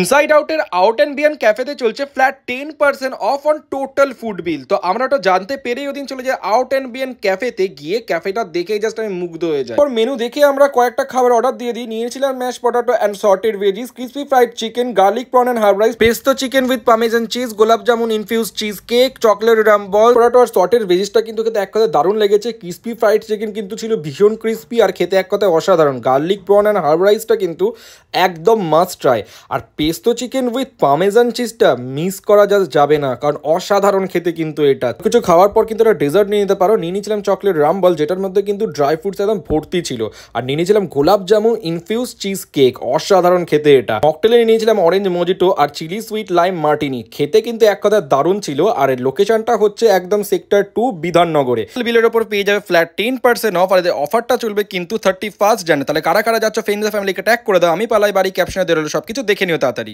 Inside আউটের out and beyond ক্যাফেতে চলছে flat 10% off on total food bill. তো আমরা ওটা জানতে পেরেই ওদিন চলে যাই আউট অ্যান্ড বিয়ন্ড ক্যাফেতে, গিয়ে ক্যাফেটা দেখেই জাস্ট আমি মুগ্ধ হয়ে যাই। মেনু দেখে আমরা কয়েকটা খাবার অর্ডার দিয়ে দিই। নিয়েছিলাম mash potato and sorted veggies, crispy fried chicken, garlic prawn and herb rice, pesto chicken with parmesan cheese, gulab jamun infuse cheese cake, chocolate rum ball. Potato আর সর্টেড ভেজিসটা কিন্তু খেতে এক কথায় দারুণ লেগেছে। ক্রিসপি ফ্রাইড চিকেন কিন্তু ছিল ভীষণ ক্রিসপি আর খেতে এক কথায় অসাধারণ। গার্লিক প্রন অ্যান্ড হার্ব রাইসটা কিন্তু একদম মাস্ট ট্রাই। আর পেস্তো চিকেন উইথ পার্মেজান চিজটা মিস করা জাস্ট যাবে না, কারণ অসাধারণ খেতে কিন্তু এটা। কিছু খাওয়ার পর কিন্তু একটা ডেজার্ট নিয়ে নিতে পারো। নিয়ে নিয়েছিলাম চকলেট রামবল, যেটার মধ্যে কিন্তু ড্রাই ফ্রুটস একদম ভর্তি ছিল। আর নিয়ে নিয়েছিলাম গোলাপ জামুন ইনফিউজ চিজ কেক, অসাধারণ খেতে এটা। মকটেলে নিয়েছিলাম অরেঞ্জ মজিটো আর চিলি সুইট লাইম মার্টিনি, খেতে কিন্তু এক কথায় দারুণ ছিল। আর এর লোকেশনটা হচ্ছে একদম সেক্টর 2 বিধাননগরে। বিলের ওপর পেয়ে যাবে ফ্ল্যাট 10% অফ। আর এদের অফারটা চলবে কিন্তু 31 জানুয়ারি। তাহলে কারা কারা যাচ্ছ ফ্রেন্ডস ফ্যামিলিকে ট্যাগ করে দাও। আমি পালাই বাড়ি, ক্যাপশনে দেওয়া সবকিছু দেখে নিও তাড়াতাড়ি।